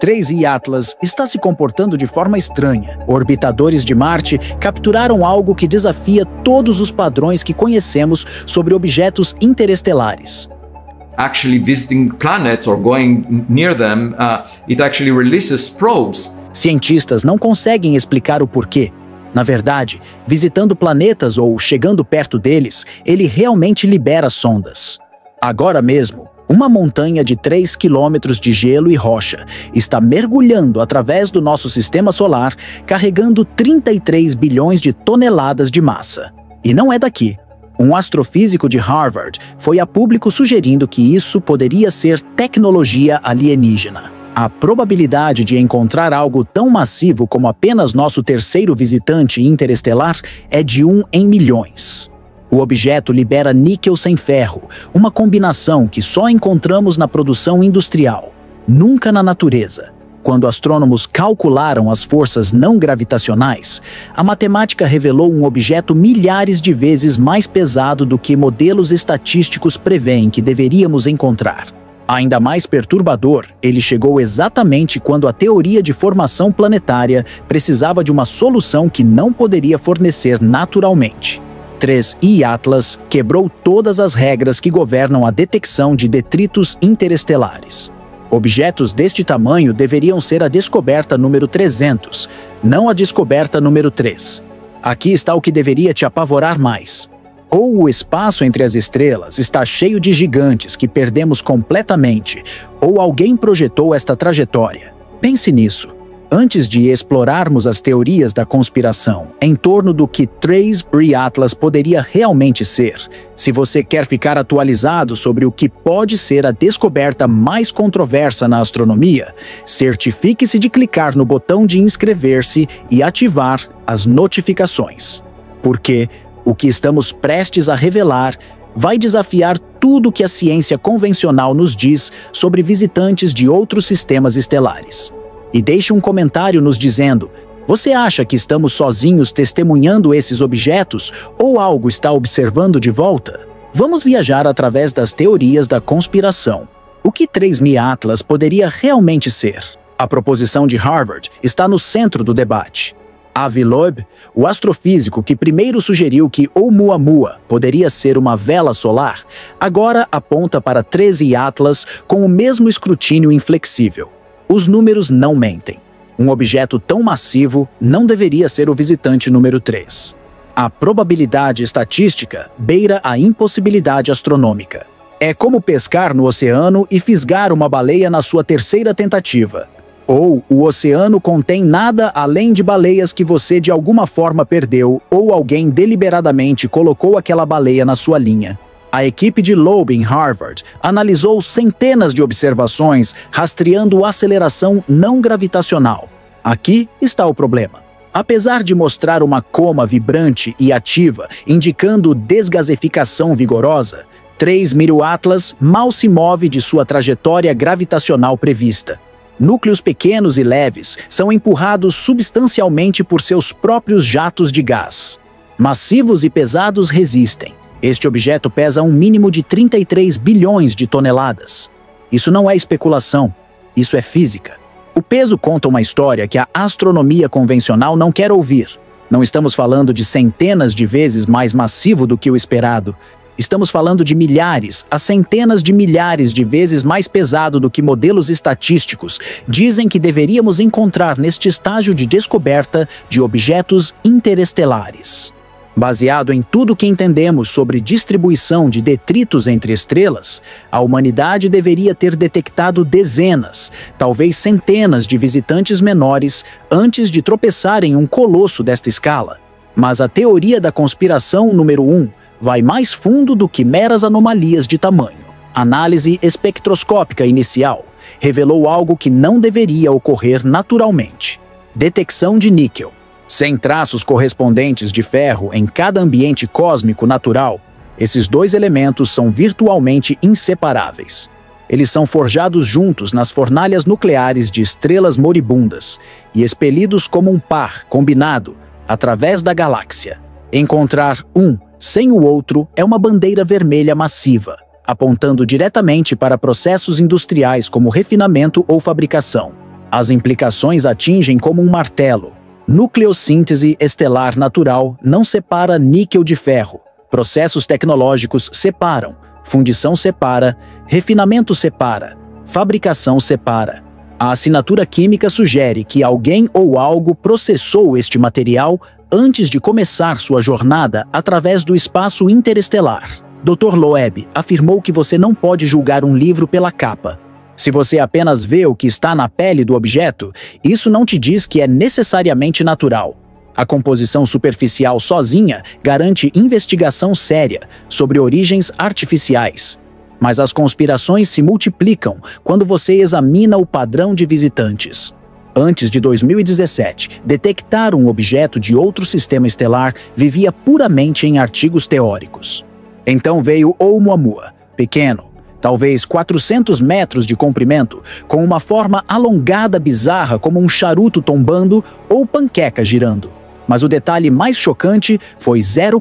3I Atlas está se comportando de forma estranha. Orbitadores de Marte capturaram algo que desafia todos os padrões que conhecemos sobre objetos interestelares. Actually visiting planets or going near them, it actually releases probes. Cientistas não conseguem explicar o porquê. Na verdade, visitando planetas ou chegando perto deles, ele realmente libera sondas. Agora mesmo, uma montanha de 3 quilômetros de gelo e rocha está mergulhando através do nosso sistema solar, carregando 33 bilhões de toneladas de massa. E não é daqui. Um astrofísico de Harvard foi a público sugerindo que isso poderia ser tecnologia alienígena. A probabilidade de encontrar algo tão massivo como apenas nosso terceiro visitante interestelar é de 1 em milhões. O objeto libera níquel sem ferro, uma combinação que só encontramos na produção industrial, nunca na natureza. Quando astrônomos calcularam as forças não gravitacionais, a matemática revelou um objeto milhares de vezes mais pesado do que modelos estatísticos prevêem que deveríamos encontrar. Ainda mais perturbador, ele chegou exatamente quando a teoria de formação planetária precisava de uma solução que não poderia fornecer naturalmente. 3I Atlas quebrou todas as regras que governam a detecção de detritos interestelares. Objetos deste tamanho deveriam ser a descoberta número 300, não a descoberta número 3. Aqui está o que deveria te apavorar mais. Ou o espaço entre as estrelas está cheio de gigantes que perdemos completamente, ou alguém projetou esta trajetória. Pense nisso. Antes de explorarmos as teorias da conspiração em torno do que 3I Atlas poderia realmente ser, se você quer ficar atualizado sobre o que pode ser a descoberta mais controversa na astronomia, certifique-se de clicar no botão de inscrever-se e ativar as notificações. Porque o que estamos prestes a revelar vai desafiar tudo que a ciência convencional nos diz sobre visitantes de outros sistemas estelares. E deixe um comentário nos dizendo: você acha que estamos sozinhos testemunhando esses objetos ou algo está observando de volta? Vamos viajar através das teorias da conspiração. O que 3I Atlas poderia realmente ser? A proposição de Harvard está no centro do debate. Avi Loeb, o astrofísico que primeiro sugeriu que Oumuamua poderia ser uma vela solar, agora aponta para 3I Atlas com o mesmo escrutínio inflexível. Os números não mentem. Um objeto tão massivo não deveria ser o visitante número 3. A probabilidade estatística beira a impossibilidade astronômica. É como pescar no oceano e fisgar uma baleia na sua terceira tentativa. Ou o oceano contém nada além de baleias que você de alguma forma perdeu ou alguém deliberadamente colocou aquela baleia na sua linha. A equipe de Loeb em Harvard analisou centenas de observações rastreando aceleração não gravitacional. Aqui está o problema. Apesar de mostrar uma coma vibrante e ativa, indicando desgasificação vigorosa, 3I Atlas mal se move de sua trajetória gravitacional prevista. Núcleos pequenos e leves são empurrados substancialmente por seus próprios jatos de gás. Massivos e pesados resistem. Este objeto pesa um mínimo de 33 bilhões de toneladas. Isso não é especulação, isso é física. O peso conta uma história que a astronomia convencional não quer ouvir. Não estamos falando de centenas de vezes mais massivo do que o esperado. Estamos falando de milhares a centenas de milhares de vezes mais pesado do que modelos estatísticos dizem que deveríamos encontrar neste estágio de descoberta de objetos interestelares. Baseado em tudo que entendemos sobre distribuição de detritos entre estrelas, a humanidade deveria ter detectado dezenas, talvez centenas de visitantes menores antes de tropeçar em um colosso desta escala. Mas a teoria da conspiração número 1 vai mais fundo do que meras anomalias de tamanho. Análise espectroscópica inicial revelou algo que não deveria ocorrer naturalmente: detecção de níquel. Sem traços correspondentes de ferro em cada ambiente cósmico natural, esses dois elementos são virtualmente inseparáveis. Eles são forjados juntos nas fornalhas nucleares de estrelas moribundas e expelidos como um par combinado através da galáxia. Encontrar um sem o outro é uma bandeira vermelha massiva, apontando diretamente para processos industriais como refinamento ou fabricação. As implicações atingem como um martelo. Nucleossíntese estelar natural não separa níquel de ferro. Processos tecnológicos separam. Fundição separa. Refinamento separa. Fabricação separa. A assinatura química sugere que alguém ou algo processou este material antes de começar sua jornada através do espaço interestelar. Dr. Loeb afirmou que você não pode julgar um livro pela capa. Se você apenas vê o que está na pele do objeto, isso não te diz que é necessariamente natural. A composição superficial sozinha garante investigação séria sobre origens artificiais. Mas as conspirações se multiplicam quando você examina o padrão de visitantes. Antes de 2017, detectar um objeto de outro sistema estelar vivia puramente em artigos teóricos. Então veio Oumuamua, pequeno, talvez 400 metros de comprimento, com uma forma alongada bizarra como um charuto tombando ou panqueca girando. Mas o detalhe mais chocante foi zero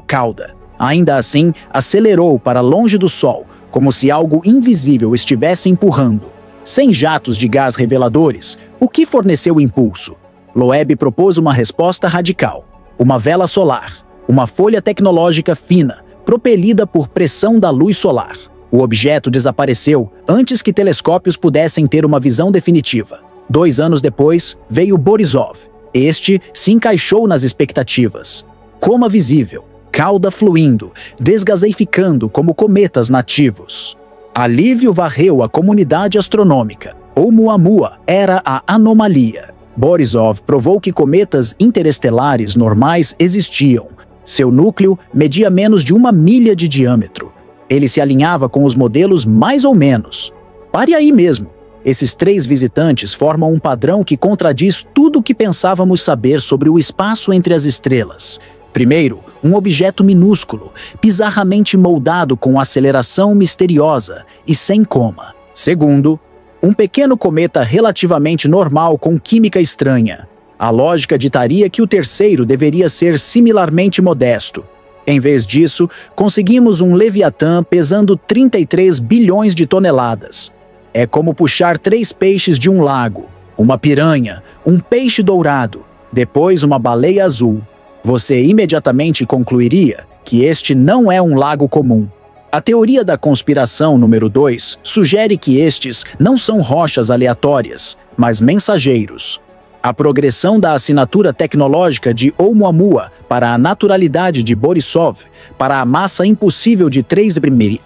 cauda. Ainda assim, acelerou para longe do Sol, como se algo invisível estivesse empurrando. Sem jatos de gás reveladores, o que forneceu o impulso? Loeb propôs uma resposta radical. Uma vela solar, uma folha tecnológica fina, propelida por pressão da luz solar. O objeto desapareceu antes que telescópios pudessem ter uma visão definitiva. 2 anos depois, veio Borisov. Este se encaixou nas expectativas. Coma visível, cauda fluindo, desgaseificando como cometas nativos. Alívio varreu a comunidade astronômica. Oumuamua era a anomalia. Borisov provou que cometas interestelares normais existiam. Seu núcleo media menos de 1 milha de diâmetro. Ele se alinhava com os modelos mais ou menos. Pare aí mesmo. Esses 3 visitantes formam um padrão que contradiz tudo o que pensávamos saber sobre o espaço entre as estrelas. Primeiro, um objeto minúsculo, bizarramente moldado com aceleração misteriosa e sem coma. Segundo, um pequeno cometa relativamente normal com química estranha. A lógica ditaria que o terceiro deveria ser similarmente modesto. Em vez disso, conseguimos um Leviatã pesando 33 bilhões de toneladas. É como puxar 3 peixes de um lago, uma piranha, um peixe dourado, depois uma baleia azul. Você imediatamente concluiria que este não é um lago comum. A teoria da conspiração número 2 sugere que estes não são rochas aleatórias, mas mensageiros. A progressão da assinatura tecnológica de Oumuamua para a naturalidade de Borisov, para a massa impossível de 3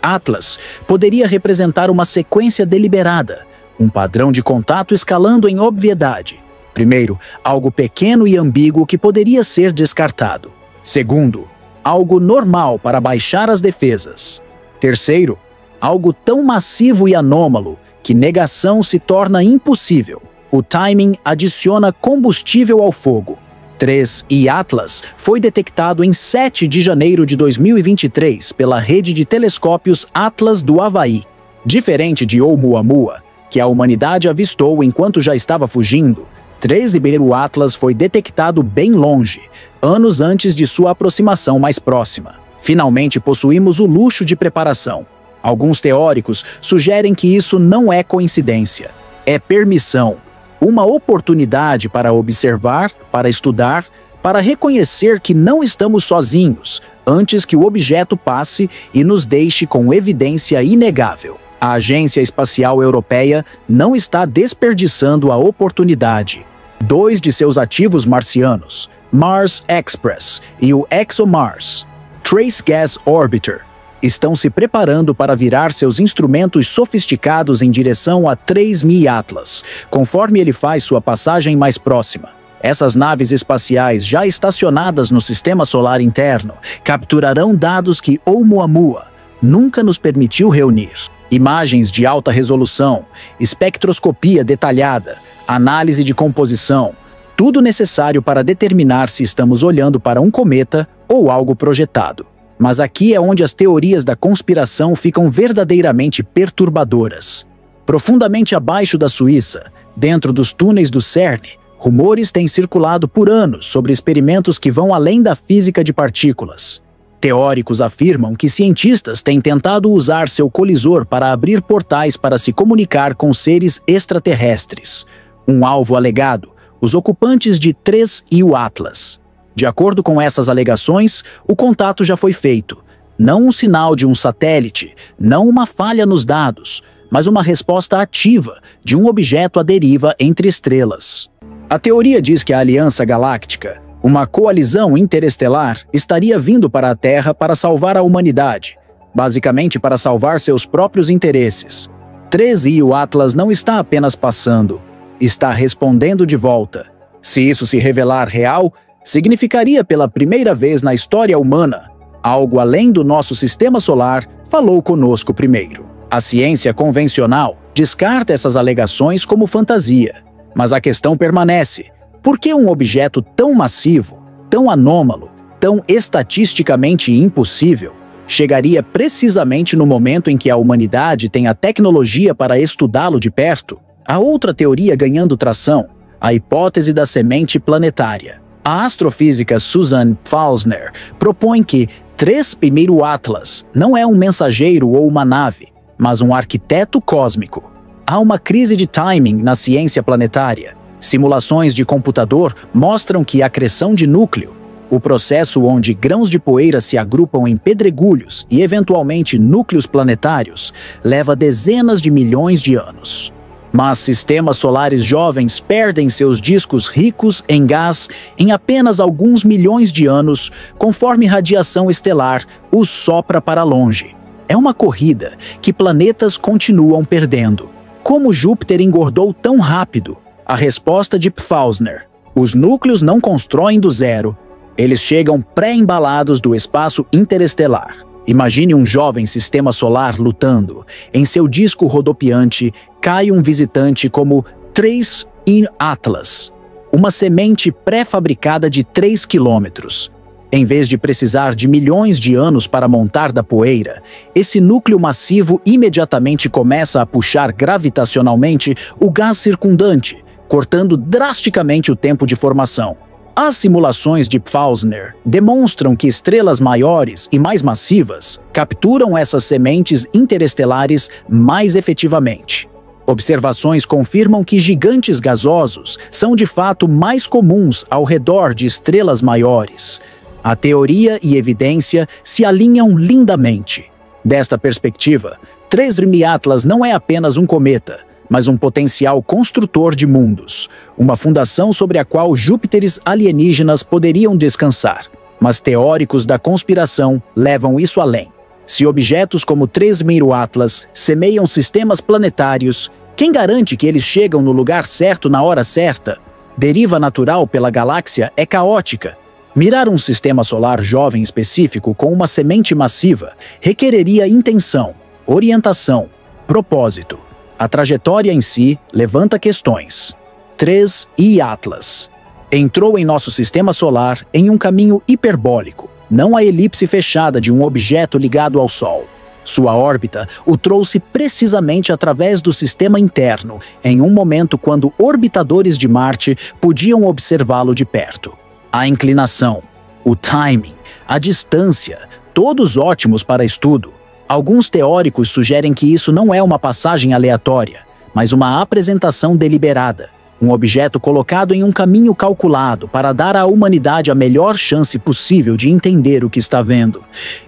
Atlas, poderia representar uma sequência deliberada, um padrão de contato escalando em obviedade. Primeiro, algo pequeno e ambíguo que poderia ser descartado. Segundo, algo normal para baixar as defesas. Terceiro, algo tão massivo e anômalo que negação se torna impossível. O timing adiciona combustível ao fogo. 3 Atlas foi detectado em 7 de janeiro de 2023 pela rede de telescópios Atlas do Havaí. Diferente de Oumuamua, que a humanidade avistou enquanto já estava fugindo, 3 Atlas foi detectado bem longe, anos antes de sua aproximação mais próxima. Finalmente possuímos o luxo de preparação. Alguns teóricos sugerem que isso não é coincidência, é permissão. Uma oportunidade para observar, para estudar, para reconhecer que não estamos sozinhos, antes que o objeto passe e nos deixe com evidência inegável. A Agência Espacial Europeia não está desperdiçando a oportunidade. 2 de seus ativos marcianos, Mars Express e o ExoMars, Trace Gas Orbiter, estão se preparando para virar seus instrumentos sofisticados em direção a 3 Atlas, conforme ele faz sua passagem mais próxima. Essas naves espaciais já estacionadas no sistema solar interno capturarão dados que Oumuamua nunca nos permitiu reunir. Imagens de alta resolução, espectroscopia detalhada, análise de composição, tudo necessário para determinar se estamos olhando para um cometa ou algo projetado. Mas aqui é onde as teorias da conspiração ficam verdadeiramente perturbadoras. Profundamente abaixo da Suíça, dentro dos túneis do CERN, rumores têm circulado por anos sobre experimentos que vão além da física de partículas. Teóricos afirmam que cientistas têm tentado usar seu colisor para abrir portais para se comunicar com seres extraterrestres. Um alvo alegado: os ocupantes de 3I Atlas. De acordo com essas alegações, o contato já foi feito. Não um sinal de um satélite, não uma falha nos dados, mas uma resposta ativa de um objeto à deriva entre estrelas. A teoria diz que a Aliança Galáctica, uma coalizão interestelar, estaria vindo para a Terra para salvar a humanidade, basicamente para salvar seus próprios interesses. 3I Atlas não está apenas passando, está respondendo de volta. Se isso se revelar real, significaria pela primeira vez na história humana, algo além do nosso sistema solar falou conosco primeiro. A ciência convencional descarta essas alegações como fantasia, mas a questão permanece: por que um objeto tão massivo, tão anômalo, tão estatisticamente impossível, chegaria precisamente no momento em que a humanidade tem a tecnologia para estudá-lo de perto? A outra teoria ganhando tração: a hipótese da semente planetária. A astrofísica Susan Pfausner propõe que 3I Atlas não é um mensageiro ou uma nave, mas um arquiteto cósmico. Há uma crise de timing na ciência planetária. Simulações de computador mostram que a acreção de núcleo, o processo onde grãos de poeira se agrupam em pedregulhos e eventualmente núcleos planetários, leva dezenas de milhões de anos. Mas sistemas solares jovens perdem seus discos ricos em gás em apenas alguns milhões de anos, conforme radiação estelar os sopra para longe. É uma corrida que planetas continuam perdendo. Como Júpiter engordou tão rápido? A resposta de Pfausner: os núcleos não constroem do zero. Eles chegam pré-embalados do espaço interestelar. Imagine um jovem sistema solar lutando. Em seu disco rodopiante, cai um visitante como 3I Atlas, uma semente pré-fabricada de 3 quilômetros. Em vez de precisar de milhões de anos para montar da poeira, esse núcleo massivo imediatamente começa a puxar gravitacionalmente o gás circundante, cortando drasticamente o tempo de formação. As simulações de Pfausner demonstram que estrelas maiores e mais massivas capturam essas sementes interestelares mais efetivamente. Observações confirmam que gigantes gasosos são de fato mais comuns ao redor de estrelas maiores. A teoria e evidência se alinham lindamente. Desta perspectiva, 3I Atlas não é apenas um cometa, mas um potencial construtor de mundos, uma fundação sobre a qual Júpiteres alienígenas poderiam descansar. Mas teóricos da conspiração levam isso além. Se objetos como 3I Atlas semeiam sistemas planetários, quem garante que eles chegam no lugar certo na hora certa? Deriva natural pela galáxia é caótica. Mirar um sistema solar jovem específico com uma semente massiva requereria intenção, orientação, propósito. A trajetória em si levanta questões. 3I Atlas entrou em nosso sistema solar em um caminho hiperbólico, não a elipse fechada de um objeto ligado ao Sol. Sua órbita o trouxe precisamente através do sistema interno, em um momento quando orbitadores de Marte podiam observá-lo de perto. A inclinação, o timing, a distância, todos ótimos para estudo. Alguns teóricos sugerem que isso não é uma passagem aleatória, mas uma apresentação deliberada, um objeto colocado em um caminho calculado para dar à humanidade a melhor chance possível de entender o que está vendo.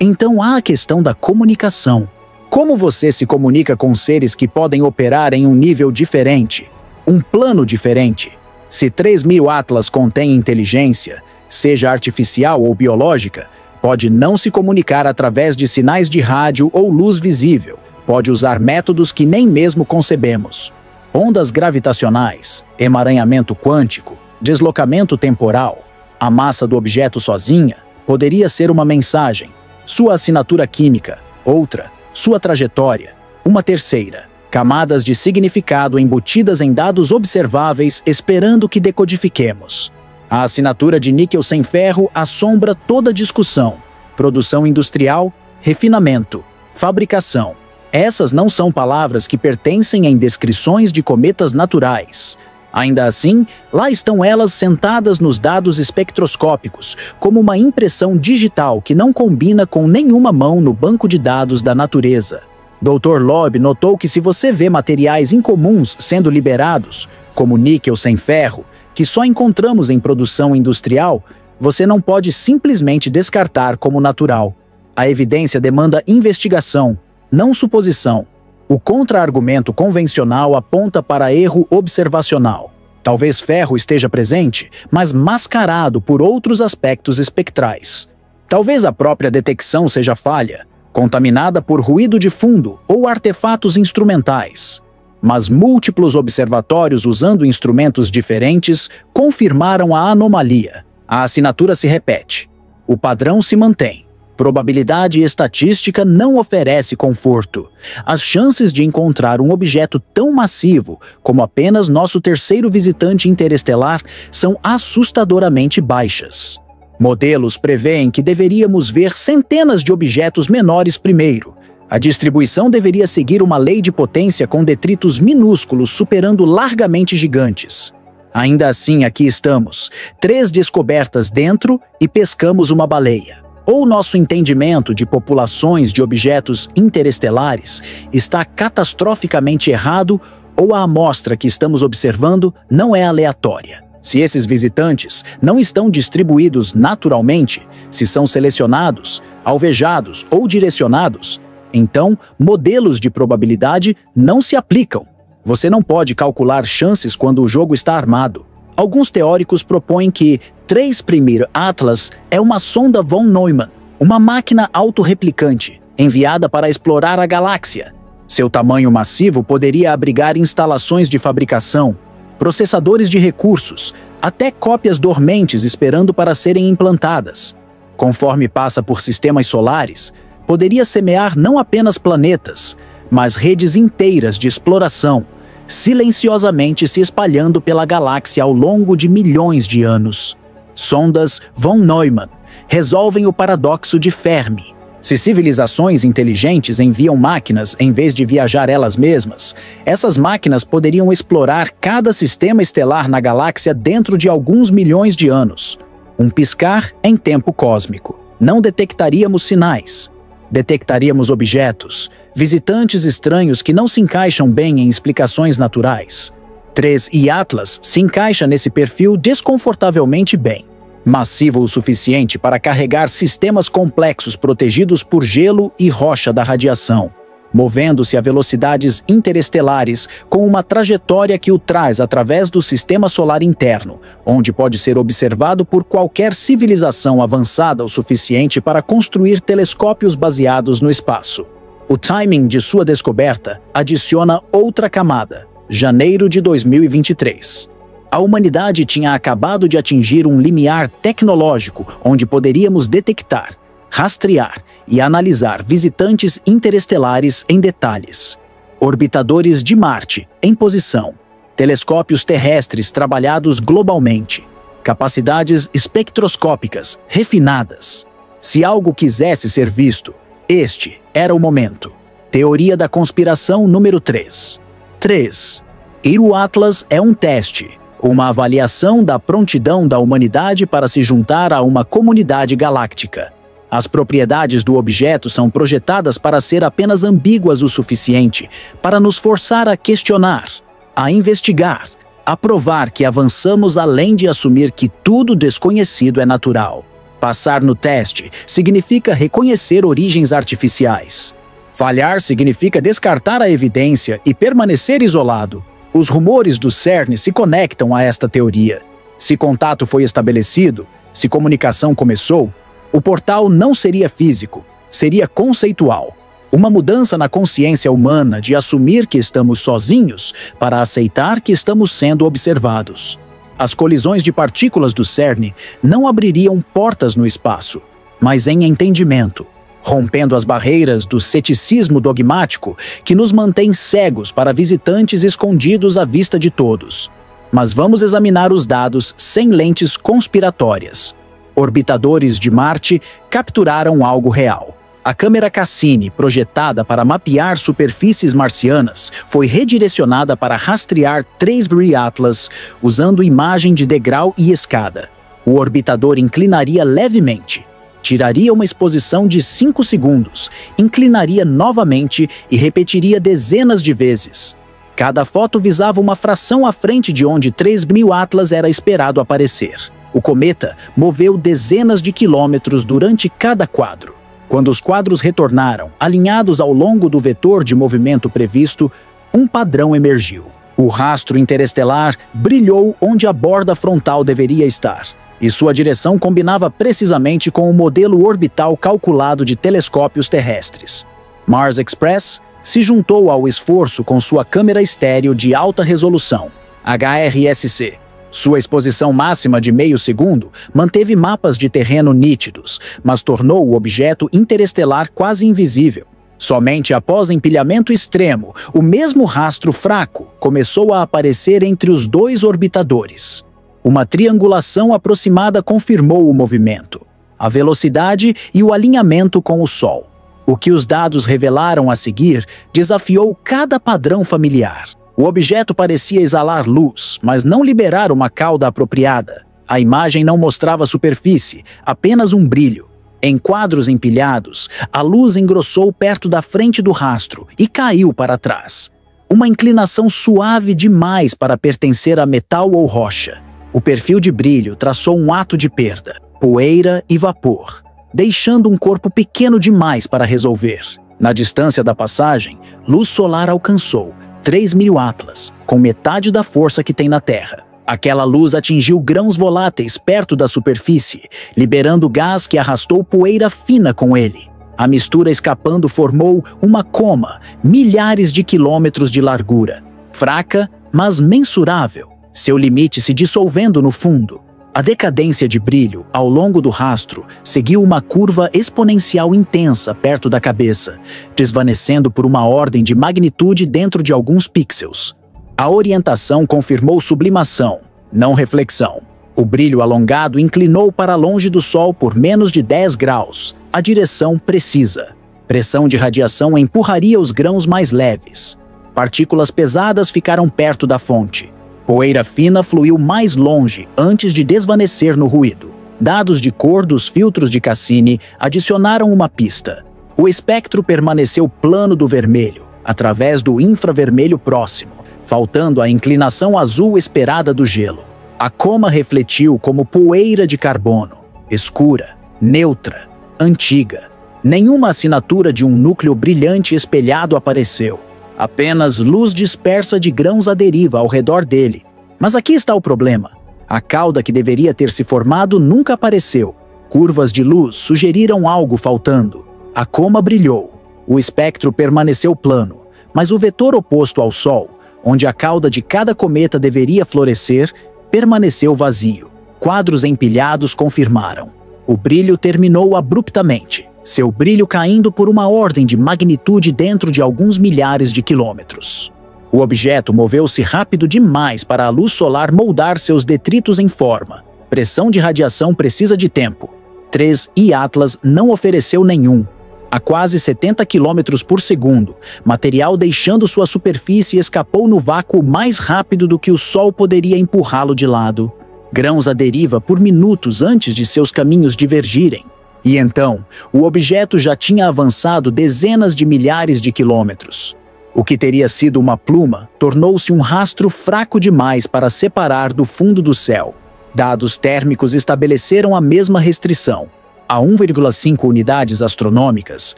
Então há a questão da comunicação. Como você se comunica com seres que podem operar em um nível diferente, um plano diferente? Se 3I Atlas contém inteligência, seja artificial ou biológica, pode não se comunicar através de sinais de rádio ou luz visível. Pode usar métodos que nem mesmo concebemos. Ondas gravitacionais, emaranhamento quântico, deslocamento temporal. A massa do objeto sozinha poderia ser uma mensagem. Sua assinatura química, outra. Sua trajetória, uma terceira. Camadas de significado embutidas em dados observáveis esperando que decodifiquemos. A assinatura de níquel sem ferro assombra toda discussão. Produção industrial, refinamento, fabricação. Essas não são palavras que pertencem em descrições de cometas naturais. Ainda assim, lá estão elas sentadas nos dados espectroscópicos, como uma impressão digital que não combina com nenhuma mão no banco de dados da natureza. Dr. Loeb notou que se você vê materiais incomuns sendo liberados, como níquel sem ferro, que só encontramos em produção industrial, você não pode simplesmente descartar como natural. A evidência demanda investigação, não suposição. O contra-argumento convencional aponta para erro observacional. Talvez ferro esteja presente, mas mascarado por outros aspectos espectrais. Talvez a própria detecção seja falha, contaminada por ruído de fundo ou artefatos instrumentais. Mas múltiplos observatórios usando instrumentos diferentes confirmaram a anomalia. A assinatura se repete. O padrão se mantém. Probabilidade estatística não oferece conforto. As chances de encontrar um objeto tão massivo como apenas nosso terceiro visitante interestelar são assustadoramente baixas. Modelos prevêem que deveríamos ver centenas de objetos menores primeiro. A distribuição deveria seguir uma lei de potência com detritos minúsculos superando largamente gigantes. Ainda assim, aqui estamos, 3 descobertas dentro e pescamos uma baleia. Ou nosso entendimento de populações de objetos interestelares está catastroficamente errado, ou a amostra que estamos observando não é aleatória. Se esses visitantes não estão distribuídos naturalmente, se são selecionados, alvejados ou direcionados, então modelos de probabilidade não se aplicam. Você não pode calcular chances quando o jogo está armado. Alguns teóricos propõem que 3' Atlas é uma sonda von Neumann, uma máquina autorreplicante, enviada para explorar a galáxia. Seu tamanho massivo poderia abrigar instalações de fabricação, processadores de recursos, até cópias dormentes esperando para serem implantadas. Conforme passa por sistemas solares, poderia semear não apenas planetas, mas redes inteiras de exploração, silenciosamente se espalhando pela galáxia ao longo de milhões de anos. Sondas von Neumann resolvem o paradoxo de Fermi. Se civilizações inteligentes enviam máquinas em vez de viajar elas mesmas, essas máquinas poderiam explorar cada sistema estelar na galáxia dentro de alguns milhões de anos. Um piscar em tempo cósmico. Não detectaríamos sinais. Detectaríamos objetos, visitantes estranhos que não se encaixam bem em explicações naturais. 3i Atlas se encaixa nesse perfil desconfortavelmente bem. Massivo o suficiente para carregar sistemas complexos protegidos por gelo e rocha da radiação, movendo-se a velocidades interestelares com uma trajetória que o traz através do sistema solar interno, onde pode ser observado por qualquer civilização avançada o suficiente para construir telescópios baseados no espaço. O timing de sua descoberta adiciona outra camada, janeiro de 2023. A humanidade tinha acabado de atingir um limiar tecnológico onde poderíamos detectar, rastrear e analisar visitantes interestelares em detalhes. Orbitadores de Marte em posição, telescópios terrestres trabalhados globalmente, capacidades espectroscópicas refinadas. Se algo quisesse ser visto, este era o momento. Teoria da conspiração número 3. 3. Ir o Atlas é um teste, uma avaliação da prontidão da humanidade para se juntar a uma comunidade galáctica. As propriedades do objeto são projetadas para ser apenas ambíguas o suficiente para nos forçar a questionar, a investigar, a provar que avançamos além de assumir que tudo desconhecido é natural. Passar no teste significa reconhecer origens artificiais. Falhar significa descartar a evidência e permanecer isolado. Os rumores do CERN se conectam a esta teoria. Se contato foi estabelecido, se comunicação começou, o portal não seria físico, seria conceitual. Uma mudança na consciência humana de assumir que estamos sozinhos para aceitar que estamos sendo observados. As colisões de partículas do CERN não abririam portas no espaço, mas em entendimento, rompendo as barreiras do ceticismo dogmático que nos mantém cegos para visitantes escondidos à vista de todos. Mas vamos examinar os dados sem lentes conspiratórias. Orbitadores de Marte capturaram algo real. A câmera Cassini, projetada para mapear superfícies marcianas, foi redirecionada para rastrear 3B Atlas usando imagem de degrau e escada. O orbitador inclinaria levemente, tiraria uma exposição de 5 segundos, inclinaria novamente e repetiria dezenas de vezes. Cada foto visava uma fração à frente de onde 3B Atlas era esperado aparecer. O cometa moveu dezenas de quilômetros durante cada quadro. Quando os quadros retornaram, alinhados ao longo do vetor de movimento previsto, um padrão emergiu. O rastro interestelar brilhou onde a borda frontal deveria estar, e sua direção combinava precisamente com o modelo orbital calculado de telescópios terrestres. Mars Express se juntou ao esforço com sua câmera estéreo de alta resolução, HRSC. Sua exposição máxima de meio segundo manteve mapas de terreno nítidos, mas tornou o objeto interestelar quase invisível. Somente após empilhamento extremo, o mesmo rastro fraco começou a aparecer entre os dois orbitadores. Uma triangulação aproximada confirmou o movimento, a velocidade e o alinhamento com o Sol. O que os dados revelaram a seguir desafiou cada padrão familiar. O objeto parecia exalar luz, mas não liberar uma cauda apropriada. A imagem não mostrava superfície, apenas um brilho. Em quadros empilhados, a luz engrossou perto da frente do rastro e caiu para trás. Uma inclinação suave demais para pertencer a metal ou rocha. O perfil de brilho traçou um ato de perda, poeira e vapor, deixando um corpo pequeno demais para resolver. Na distância da passagem, luz solar alcançou 3.000 Atlas, com metade da força que tem na Terra. Aquela luz atingiu grãos voláteis perto da superfície, liberando gás que arrastou poeira fina com ele. A mistura escapando formou uma coma, milhares de quilômetros de largura. Fraca, mas mensurável, seu limite se dissolvendo no fundo. A decadência de brilho ao longo do rastro seguiu uma curva exponencial intensa perto da cabeça, desvanecendo por uma ordem de magnitude dentro de alguns pixels. A orientação confirmou sublimação, não reflexão. O brilho alongado inclinou para longe do Sol por menos de 10 graus, a direção precisa. Pressão de radiação empurraria os grãos mais leves. Partículas pesadas ficaram perto da fonte. Poeira fina fluiu mais longe antes de desvanecer no ruído. Dados de cor dos filtros de Cassini adicionaram uma pista. O espectro permaneceu plano do vermelho, através do infravermelho próximo, faltando a inclinação azul esperada do gelo. A coma refletiu como poeira de carbono, escura, neutra, antiga. Nenhuma assinatura de um núcleo brilhante espelhado apareceu. Apenas luz dispersa de grãos à deriva ao redor dele. Mas aqui está o problema. A cauda que deveria ter se formado nunca apareceu. Curvas de luz sugeriram algo faltando. A coma brilhou. O espectro permaneceu plano, mas o vetor oposto ao Sol, onde a cauda de cada cometa deveria florescer, permaneceu vazio. Quadros empilhados confirmaram. O brilho terminou abruptamente. Seu brilho caindo por uma ordem de magnitude dentro de alguns milhares de quilômetros. O objeto moveu-se rápido demais para a luz solar moldar seus detritos em forma. Pressão de radiação precisa de tempo. 3I Atlas não ofereceu nenhum. A quase 70 km por segundo, material deixando sua superfície escapou no vácuo mais rápido do que o Sol poderia empurrá-lo de lado. Grãos à deriva por minutos antes de seus caminhos divergirem. E então, o objeto já tinha avançado dezenas de milhares de quilômetros. O que teria sido uma pluma tornou-se um rastro fraco demais para separar do fundo do céu. Dados térmicos estabeleceram a mesma restrição. A 1,5 unidades astronômicas,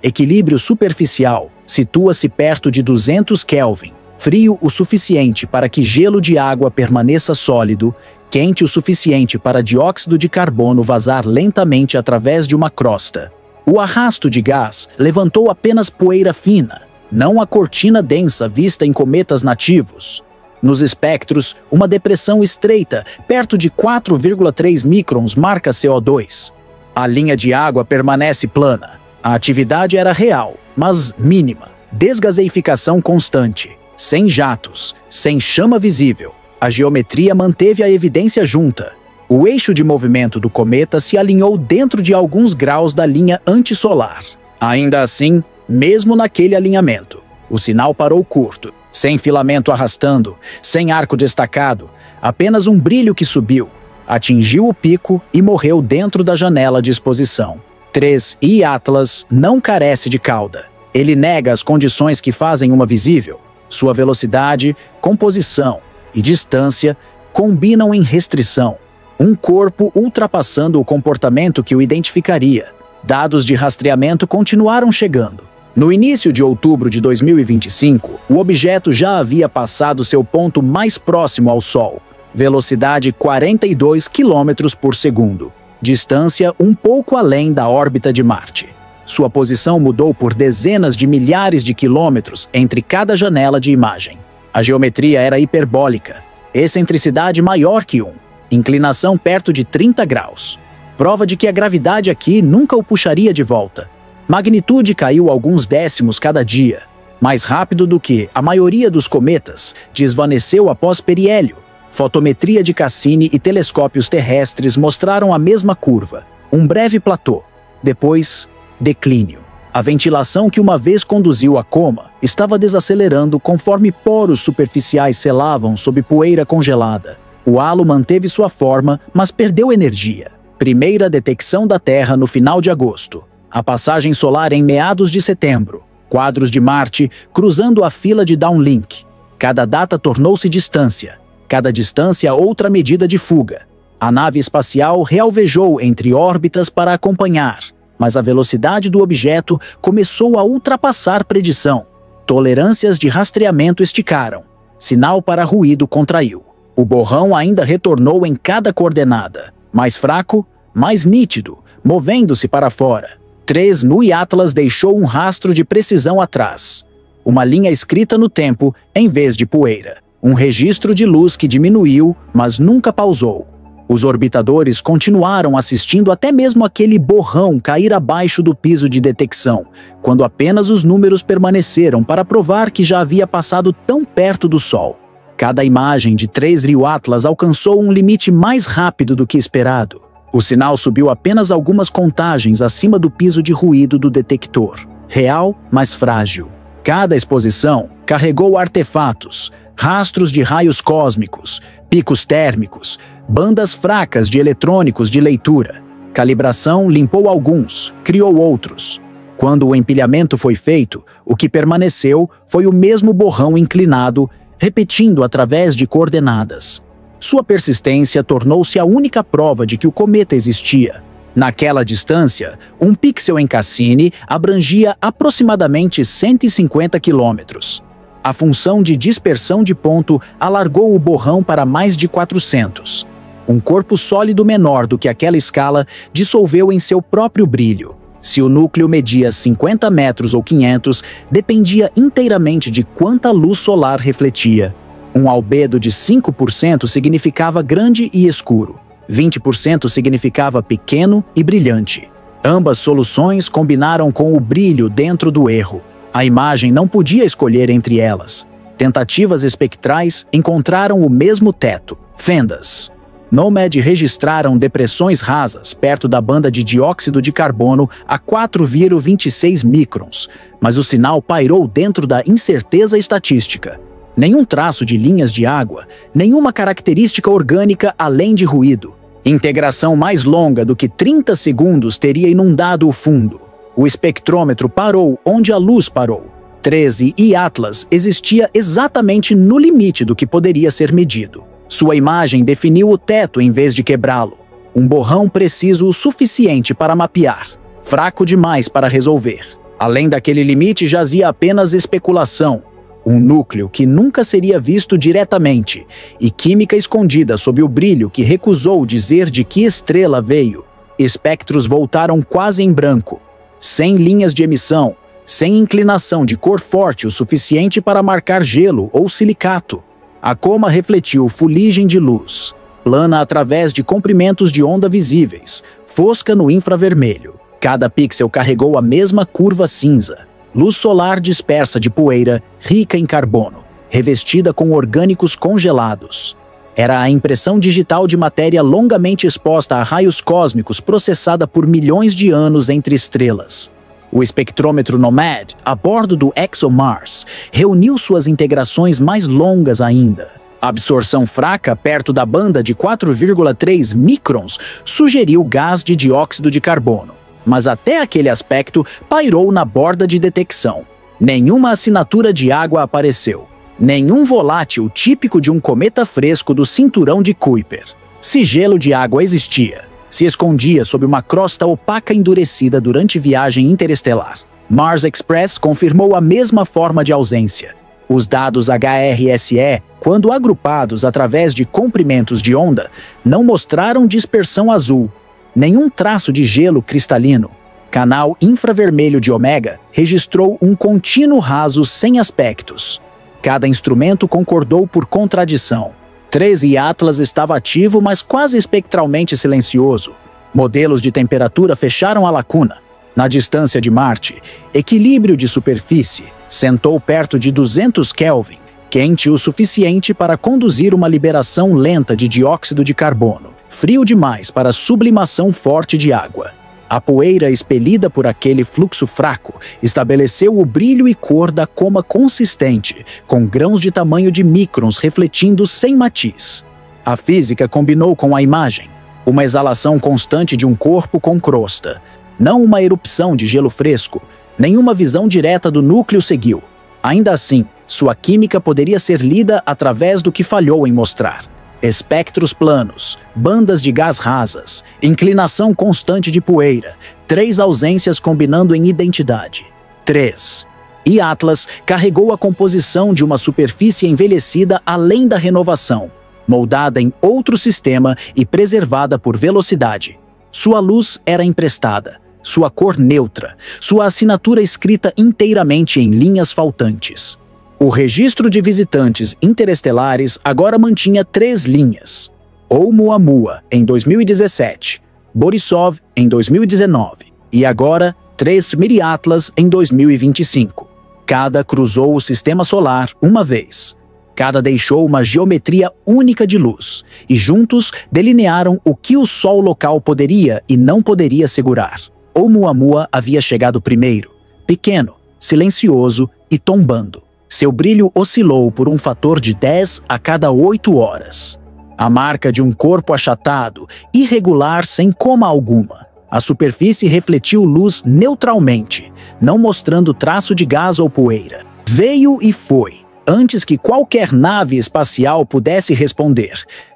equilíbrio superficial situa-se perto de 200 Kelvin, frio o suficiente para que gelo de água permaneça sólido, quente o suficiente para dióxido de carbono vazar lentamente através de uma crosta. O arrasto de gás levantou apenas poeira fina, não a cortina densa vista em cometas nativos. Nos espectros, uma depressão estreita, perto de 4,3 microns, marca CO2. A linha de água permanece plana. A atividade era real, mas mínima. Desgaseificação constante, sem jatos, sem chama visível. A geometria manteve a evidência junta. O eixo de movimento do cometa se alinhou dentro de alguns graus da linha antissolar. Ainda assim, mesmo naquele alinhamento, o sinal parou curto, sem filamento arrastando, sem arco destacado, apenas um brilho que subiu, atingiu o pico e morreu dentro da janela de exposição. 3I Atlas não carece de cauda. Ele nega as condições que fazem uma visível. Sua velocidade, composição e distância combinam em restrição. Um corpo ultrapassando o comportamento que o identificaria. Dados de rastreamento continuaram chegando. No início de outubro de 2025, o objeto já havia passado seu ponto mais próximo ao Sol. Velocidade 42 km por segundo. Distância um pouco além da órbita de Marte. Sua posição mudou por dezenas de milhares de quilômetros entre cada janela de imagem. A geometria era hiperbólica, excentricidade maior que 1, inclinação perto de 30 graus. Prova de que a gravidade aqui nunca o puxaria de volta. Magnitude caiu alguns décimos cada dia, mais rápido do que a maioria dos cometas, desvaneceu após periélio. Fotometria de Cassini e telescópios terrestres mostraram a mesma curva, um breve platô. Depois, declínio. A ventilação que uma vez conduziu a coma estava desacelerando conforme poros superficiais selavam sob poeira congelada. O halo manteve sua forma, mas perdeu energia. Primeira detecção da Terra no final de agosto. A passagem solar em meados de setembro. Quadros de Marte cruzando a fila de downlink. Cada data tornou-se distância. Cada distância outra medida de fuga. A nave espacial realvejou entre órbitas para acompanhar, mas a velocidade do objeto começou a ultrapassar predição. Tolerâncias de rastreamento esticaram. Sinal para ruído contraiu. O borrão ainda retornou em cada coordenada. Mais fraco, mais nítido, movendo-se para fora. 3I Atlas deixou um rastro de precisão atrás. Uma linha escrita no tempo em vez de poeira. Um registro de luz que diminuiu, mas nunca pausou. Os orbitadores continuaram assistindo até mesmo aquele borrão cair abaixo do piso de detecção, quando apenas os números permaneceram para provar que já havia passado tão perto do Sol. Cada imagem de 3I Atlas alcançou um limite mais rápido do que esperado. O sinal subiu apenas algumas contagens acima do piso de ruído do detector. Real, mas frágil. Cada exposição carregou artefatos, rastros de raios cósmicos, picos térmicos, bandas fracas de eletrônicos de leitura. Calibração limpou alguns, criou outros. Quando o empilhamento foi feito, o que permaneceu foi o mesmo borrão inclinado, repetindo através de coordenadas. Sua persistência tornou-se a única prova de que o cometa existia. Naquela distância, um pixel em Cassini abrangia aproximadamente 150 quilômetros. A função de dispersão de ponto alargou o borrão para mais de 400. Um corpo sólido menor do que aquela escala dissolveu em seu próprio brilho. Se o núcleo media 50 metros ou 500, dependia inteiramente de quanta luz solar refletia. Um albedo de 5% significava grande e escuro. 20% significava pequeno e brilhante. Ambas soluções combinaram com o brilho dentro do erro. A imagem não podia escolher entre elas. Tentativas espectrais encontraram o mesmo teto, fendas. Nomad registraram depressões rasas perto da banda de dióxido de carbono a 4,26 microns, mas o sinal pairou dentro da incerteza estatística. Nenhum traço de linhas de água, nenhuma característica orgânica além de ruído. Integração mais longa do que 30 segundos teria inundado o fundo. O espectrômetro parou onde a luz parou. 3I Atlas existia exatamente no limite do que poderia ser medido. Sua imagem definiu o teto em vez de quebrá-lo. Um borrão preciso o suficiente para mapear, fraco demais para resolver. Além daquele limite jazia apenas especulação. Um núcleo que nunca seria visto diretamente e química escondida sob o brilho que recusou dizer de que estrela veio. Espectros voltaram quase em branco, sem linhas de emissão, sem inclinação de cor forte o suficiente para marcar gelo ou silicato. A coma refletiu fuligem de luz, plana através de comprimentos de onda visíveis, fosca no infravermelho. Cada pixel carregou a mesma curva cinza. Luz solar dispersa de poeira, rica em carbono, revestida com orgânicos congelados. Era a impressão digital de matéria longamente exposta a raios cósmicos processada por milhões de anos entre estrelas. O espectrômetro NOMAD, a bordo do ExoMars, reuniu suas integrações mais longas ainda. A absorção fraca perto da banda de 4,3 microns sugeriu gás de dióxido de carbono, mas até aquele aspecto pairou na borda de detecção. Nenhuma assinatura de água apareceu. Nenhum volátil típico de um cometa fresco do cinturão de Kuiper. Se gelo de água existia, se escondia sob uma crosta opaca endurecida durante viagem interestelar. Mars Express confirmou a mesma forma de ausência. Os dados HRSE, quando agrupados através de comprimentos de onda, não mostraram dispersão azul, nenhum traço de gelo cristalino. Canal infravermelho de Omega registrou um contínuo raso sem aspectos. Cada instrumento concordou por contradição. 13 Atlas estava ativo, mas quase espectralmente silencioso. Modelos de temperatura fecharam a lacuna. Na distância de Marte, equilíbrio de superfície sentou perto de 200 Kelvin, quente o suficiente para conduzir uma liberação lenta de dióxido de carbono, frio demais para sublimação forte de água. A poeira expelida por aquele fluxo fraco estabeleceu o brilho e cor da coma consistente, com grãos de tamanho de microns refletindo sem matiz. A física combinou com a imagem, uma exalação constante de um corpo com crosta. Não uma erupção de gelo fresco, nenhuma visão direta do núcleo seguiu. Ainda assim, sua química poderia ser lida através do que falhou em mostrar. Espectros planos, bandas de gás rasas, inclinação constante de poeira, 3 ausências combinando em identidade. 3. E Atlas carregou a composição de uma superfície envelhecida além da renovação, moldada em outro sistema e preservada por velocidade. Sua luz era emprestada, sua cor neutra, sua assinatura escrita inteiramente em linhas faltantes. O registro de visitantes interestelares agora mantinha 3 linhas. Oumuamua, em 2017, Borisov, em 2019, e agora 3 Miriatlas, em 2025. Cada cruzou o sistema solar uma vez. Cada deixou uma geometria única de luz, e juntos delinearam o que o Sol local poderia e não poderia segurar. Oumuamua havia chegado primeiro, pequeno, silencioso e tombando. Seu brilho oscilou por um fator de 10 a cada 8 horas. A marca de um corpo achatado, irregular sem coma alguma. A superfície refletiu luz neutralmente, não mostrando traço de gás ou poeira. Veio e foi, antes que qualquer nave espacial pudesse responder,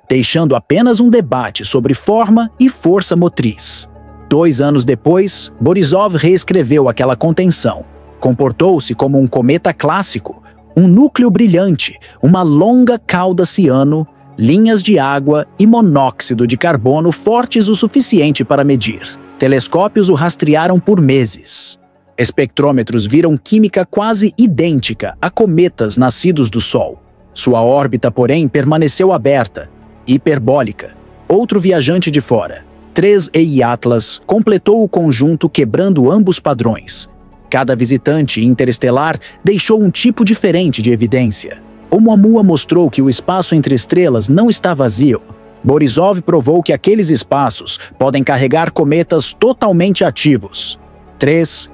deixando apenas um debate sobre forma e força motriz. 2 anos depois, Borisov reescreveu aquela contenção. Comportou-se como um cometa clássico, um núcleo brilhante, uma longa cauda ciano, linhas de água e monóxido de carbono fortes o suficiente para medir. Telescópios o rastrearam por meses. Espectrômetros viram química quase idêntica a cometas nascidos do Sol. Sua órbita, porém, permaneceu aberta, hiperbólica. Outro viajante de fora, 3 EI Atlas, completou o conjunto quebrando ambos padrões. Cada visitante interestelar deixou um tipo diferente de evidência. Oumuamua mostrou que o espaço entre estrelas não está vazio. Borisov provou que aqueles espaços podem carregar cometas totalmente ativos. 3.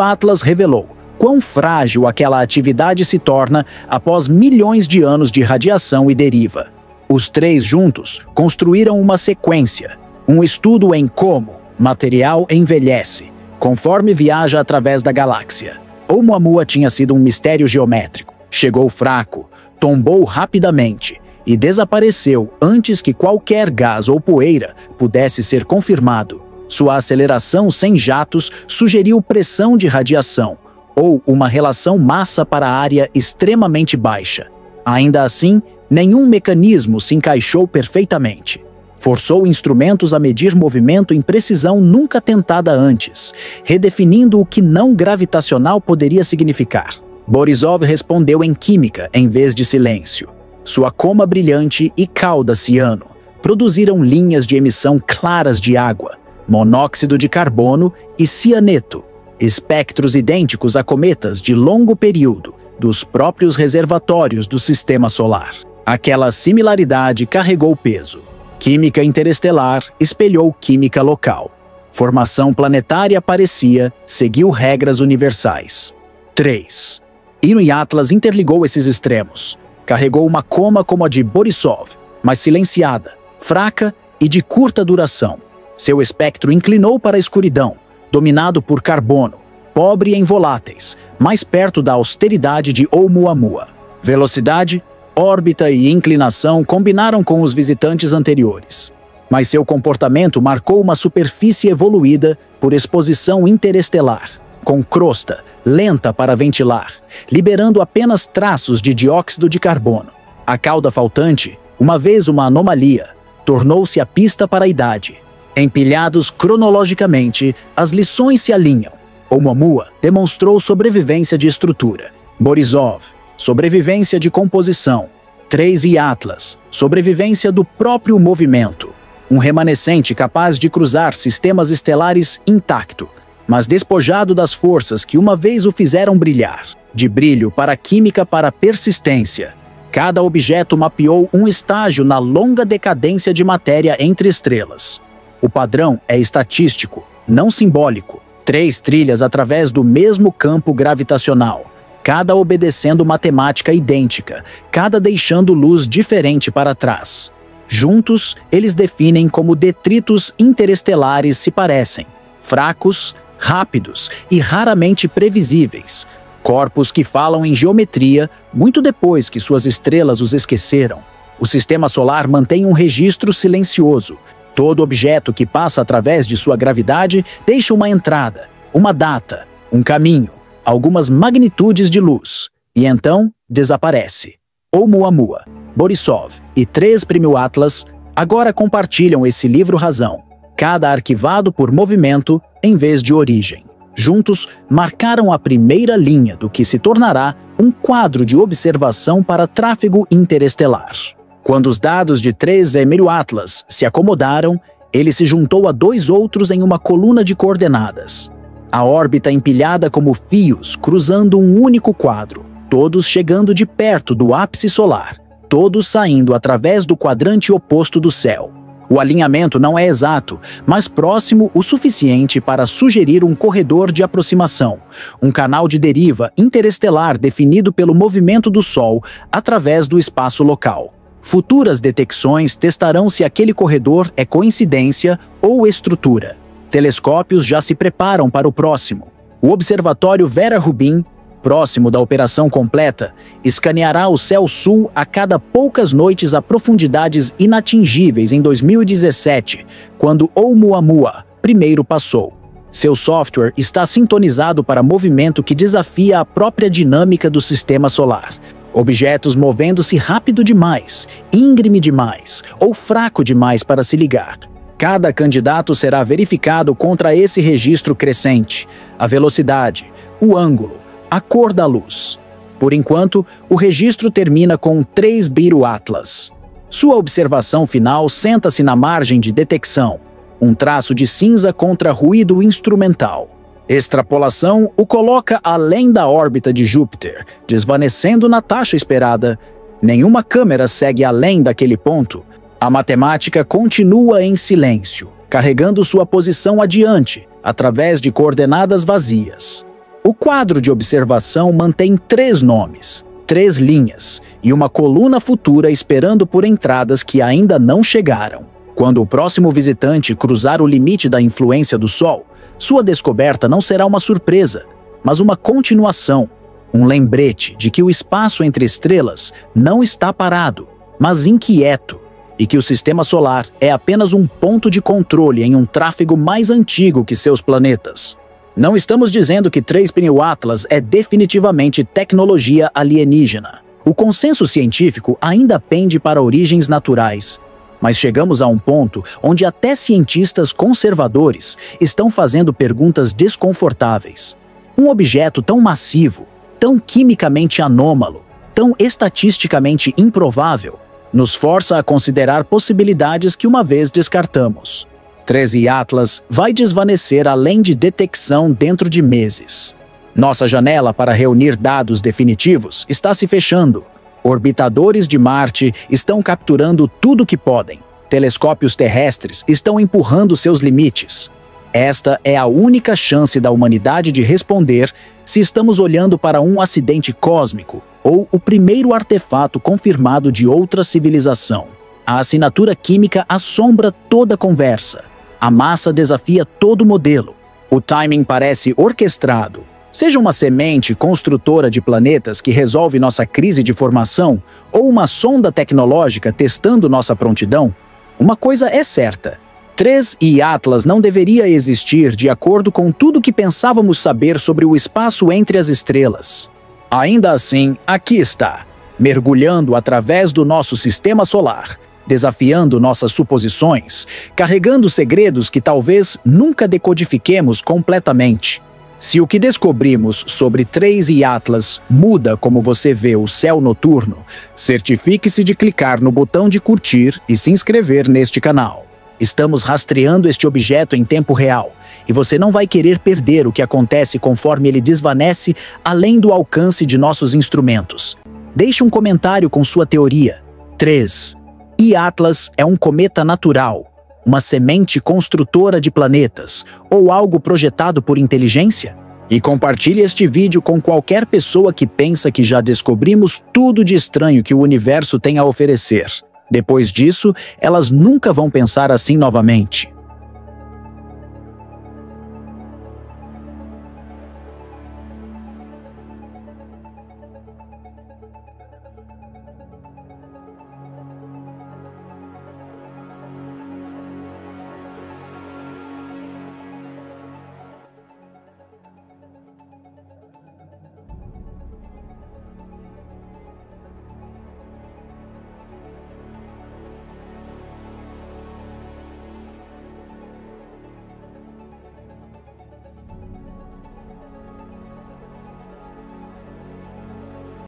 Atlas revelou quão frágil aquela atividade se torna após milhões de anos de radiação e deriva. Os 3 juntos construíram uma sequência, um estudo em como material envelhece, conforme viaja através da galáxia. Oumuamua tinha sido um mistério geométrico. Chegou fraco, tombou rapidamente e desapareceu antes que qualquer gás ou poeira pudesse ser confirmado. Sua aceleração sem jatos sugeriu pressão de radiação ou uma relação massa para área extremamente baixa. Ainda assim, nenhum mecanismo se encaixou perfeitamente. Forçou instrumentos a medir movimento em precisão nunca tentada antes, redefinindo o que não gravitacional poderia significar. Borisov respondeu em química em vez de silêncio. Sua coma brilhante e cauda ciano produziram linhas de emissão claras de água, monóxido de carbono e cianeto, espectros idênticos a cometas de longo período dos próprios reservatórios do sistema solar. Aquela similaridade carregou peso. Química interestelar espelhou química local. Formação planetária parecia seguiu regras universais. 3. Inui Atlas interligou esses extremos. Carregou uma coma como a de Borisov, mas silenciada, fraca e de curta duração. Seu espectro inclinou para a escuridão, dominado por carbono, pobre em voláteis, mais perto da austeridade de Oumuamua. Velocidade, órbita e inclinação combinaram com os visitantes anteriores. Mas seu comportamento marcou uma superfície evoluída por exposição interestelar, com crosta, lenta para ventilar, liberando apenas traços de dióxido de carbono. A cauda faltante, uma vez uma anomalia, tornou-se a pista para a idade. Empilhados cronologicamente, as lições se alinham. Oumuamua demonstrou sobrevivência de estrutura. Borisov, sobrevivência de composição. 3 e Atlas, sobrevivência do próprio movimento. Um remanescente capaz de cruzar sistemas estelares intacto, mas despojado das forças que uma vez o fizeram brilhar. De brilho para química para persistência. Cada objeto mapeou um estágio na longa decadência de matéria entre estrelas. O padrão é estatístico, não simbólico. 3 trilhas através do mesmo campo gravitacional, cada obedecendo matemática idêntica, cada deixando luz diferente para trás. Juntos, eles definem como detritos interestelares se parecem, fracos, rápidos e raramente previsíveis. Corpos que falam em geometria muito depois que suas estrelas os esqueceram. O sistema solar mantém um registro silencioso. Todo objeto que passa através de sua gravidade deixa uma entrada, uma data, um caminho, algumas magnitudes de luz, e então desaparece. Oumuamua, Borisov e 3 Prêmio Atlas agora compartilham esse livro-razão, cada arquivado por movimento em vez de origem. Juntos, marcaram a primeira linha do que se tornará um quadro de observação para tráfego interestelar. Quando os dados de 3 Prêmio Atlas se acomodaram, ele se juntou a 2 outros em uma coluna de coordenadas. A órbita empilhada como fios cruzando um único quadro, todos chegando de perto do ápice solar, todos saindo através do quadrante oposto do céu. O alinhamento não é exato, mas próximo o suficiente para sugerir um corredor de aproximação, um canal de deriva interestelar definido pelo movimento do Sol através do espaço local. Futuras detecções testarão se aquele corredor é coincidência ou estrutura. Telescópios já se preparam para o próximo. O Observatório Vera Rubin, próximo da operação completa, escaneará o céu sul a cada poucas noites a profundidades inatingíveis em 2017, quando Oumuamua primeiro passou. Seu software está sintonizado para movimento que desafia a própria dinâmica do sistema solar. Objetos movendo-se rápido demais, íngreme demais ou fraco demais para se ligar. Cada candidato será verificado contra esse registro crescente, a velocidade, o ângulo, a cor da luz. Por enquanto, o registro termina com 3 Prêmio Atlas. Sua observação final senta-se na margem de detecção, um traço de cinza contra ruído instrumental. Extrapolação o coloca além da órbita de Júpiter, desvanecendo na taxa esperada. Nenhuma câmera segue além daquele ponto. A matemática continua em silêncio, carregando sua posição adiante, através de coordenadas vazias. O quadro de observação mantém 3 nomes, 3 linhas e uma coluna futura esperando por entradas que ainda não chegaram. Quando o próximo visitante cruzar o limite da influência do Sol, sua descoberta não será uma surpresa, mas uma continuação, um lembrete de que o espaço entre estrelas não está parado, mas inquieto, e que o sistema solar é apenas um ponto de controle em um tráfego mais antigo que seus planetas. Não estamos dizendo que 3 Prêmio Atlas é definitivamente tecnologia alienígena. O consenso científico ainda pende para origens naturais, mas chegamos a um ponto onde até cientistas conservadores estão fazendo perguntas desconfortáveis. Um objeto tão massivo, tão quimicamente anômalo, tão estatisticamente improvável, nos força a considerar possibilidades que uma vez descartamos. 3 Atlas vai desvanecer além de detecção dentro de meses. Nossa janela para reunir dados definitivos está se fechando. Orbitadores de Marte estão capturando tudo que podem. Telescópios terrestres estão empurrando seus limites. Esta é a única chance da humanidade de responder se estamos olhando para um acidente cósmico ou o primeiro artefato confirmado de outra civilização. A assinatura química assombra toda conversa. A massa desafia todo modelo. O timing parece orquestrado. Seja uma semente construtora de planetas que resolve nossa crise de formação ou uma sonda tecnológica testando nossa prontidão, uma coisa é certa. 3 e Atlas não deveria existir de acordo com tudo que pensávamos saber sobre o espaço entre as estrelas. Ainda assim, aqui está, mergulhando através do nosso sistema solar, desafiando nossas suposições, carregando segredos que talvez nunca decodifiquemos completamente. Se o que descobrimos sobre 3 e Atlas muda como você vê o céu noturno, certifique-se de clicar no botão de curtir e se inscrever neste canal. Estamos rastreando este objeto em tempo real, e você não vai querer perder o que acontece conforme ele desvanece além do alcance de nossos instrumentos. Deixe um comentário com sua teoria. 3. E Atlas é um cometa natural, uma semente construtora de planetas, ou algo projetado por inteligência? E compartilhe este vídeo com qualquer pessoa que pensa que já descobrimos tudo de estranho que o universo tem a oferecer. Depois disso, elas nunca vão pensar assim novamente.